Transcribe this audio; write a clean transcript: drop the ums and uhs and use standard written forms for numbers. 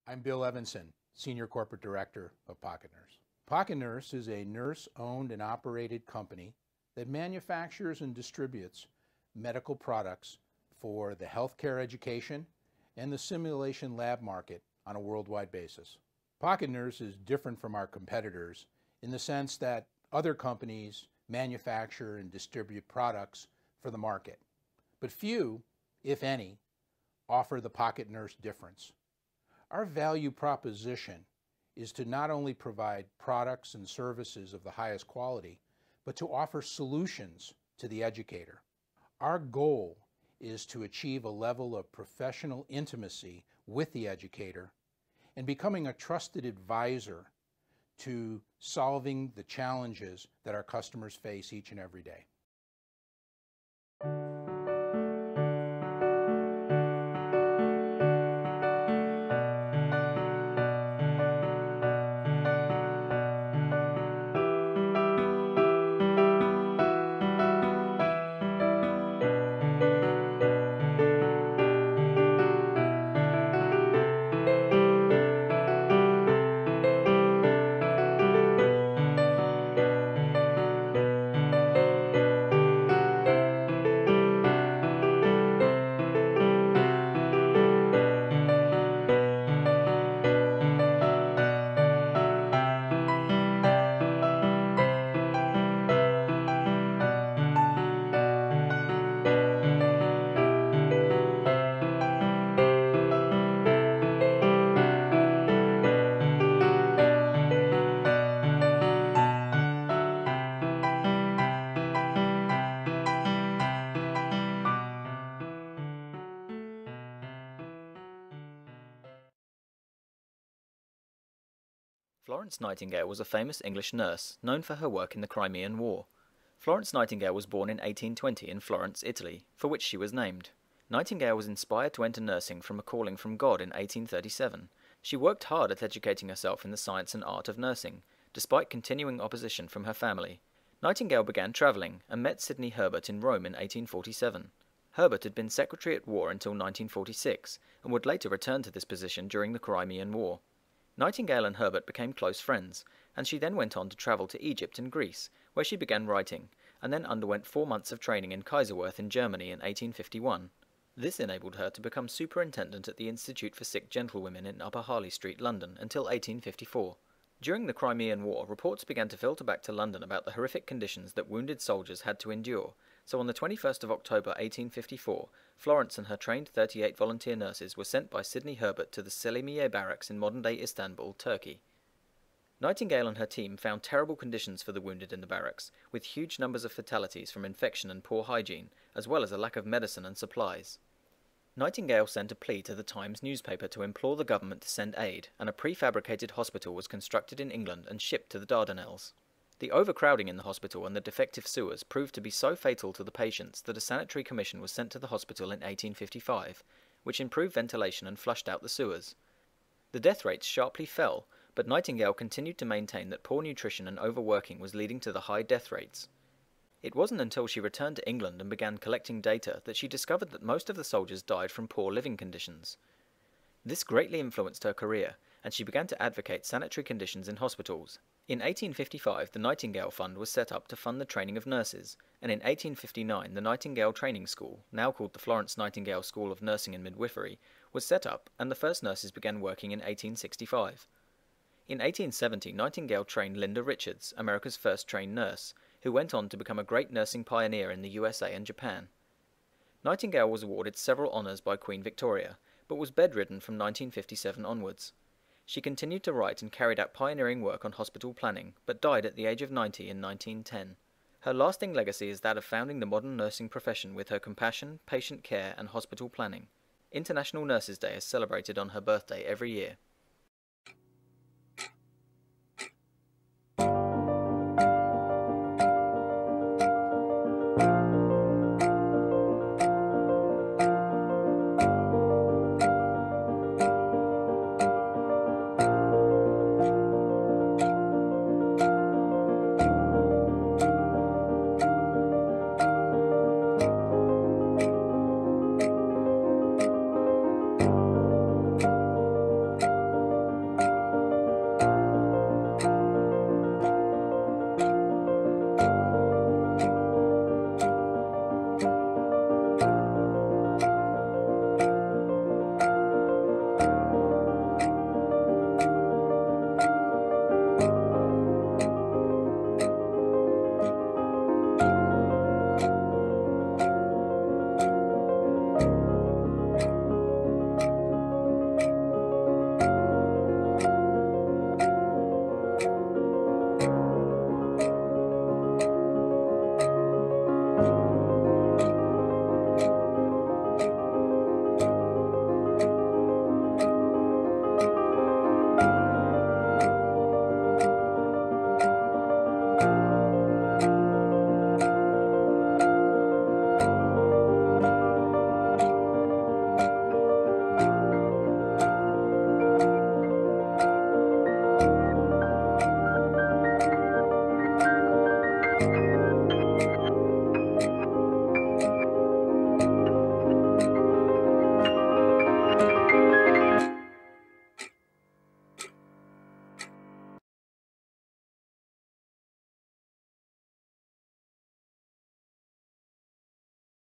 I'm Bill Evanson, Senior Corporate Director of Pocket Nurse. Pocket Nurse is a nurse-owned and operated company that manufactures and distributes medical products for the healthcare education and the simulation lab market on a worldwide basis. Pocket Nurse is different from our competitors in the sense that other companies manufacture and distribute products for the market, but few, if any, offer the Pocket Nurse difference. Our value proposition is to not only provide products and services of the highest quality, but to offer solutions to the educator. Our goal is to achieve a level of professional intimacy with the educator and becoming a trusted advisor to solving the challenges that our customers face each and every day. Florence Nightingale was a famous English nurse, known for her work in the Crimean War. Florence Nightingale was born in 1820 in Florence, Italy, for which she was named. Nightingale was inspired to enter nursing from a calling from God in 1837. She worked hard at educating herself in the science and art of nursing, despite continuing opposition from her family. Nightingale began travelling and met Sidney Herbert in Rome in 1847. Herbert had been secretary at war until 1946, and would later return to this position during the Crimean War. Nightingale and Herbert became close friends, and she then went on to travel to Egypt and Greece, where she began writing, and then underwent 4 months of training in Kaiserwerth in Germany in 1851. This enabled her to become superintendent at the Institute for Sick Gentlewomen in Upper Harley Street, London, until 1854. During the Crimean War, reports began to filter back to London about the horrific conditions that wounded soldiers had to endure, so on the 21st of October 1854, Florence and her trained 38 volunteer nurses were sent by Sidney Herbert to the Selimiye barracks in modern-day Istanbul, Turkey. Nightingale and her team found terrible conditions for the wounded in the barracks, with huge numbers of fatalities from infection and poor hygiene, as well as a lack of medicine and supplies. Nightingale sent a plea to the Times newspaper to implore the government to send aid, and a prefabricated hospital was constructed in England and shipped to the Dardanelles. The overcrowding in the hospital and the defective sewers proved to be so fatal to the patients that a sanitary commission was sent to the hospital in 1855, which improved ventilation and flushed out the sewers. The death rates sharply fell, but Nightingale continued to maintain that poor nutrition and overworking was leading to the high death rates. It wasn't until she returned to England and began collecting data that she discovered that most of the soldiers died from poor living conditions. This greatly influenced her career, and she began to advocate sanitary conditions in hospitals. In 1855, the Nightingale Fund was set up to fund the training of nurses, and in 1859 the Nightingale Training School, now called the Florence Nightingale School of Nursing and Midwifery, was set up, and the first nurses began working in 1865. In 1870, Nightingale trained Linda Richards, America's first trained nurse, who went on to become a great nursing pioneer in the USA and Japan. Nightingale was awarded several honours by Queen Victoria, but was bedridden from 1957 onwards. She continued to write and carried out pioneering work on hospital planning, but died at the age of 90 in 1910. Her lasting legacy is that of founding the modern nursing profession with her compassion, patient care, and hospital planning. International Nurses' Day is celebrated on her birthday every year.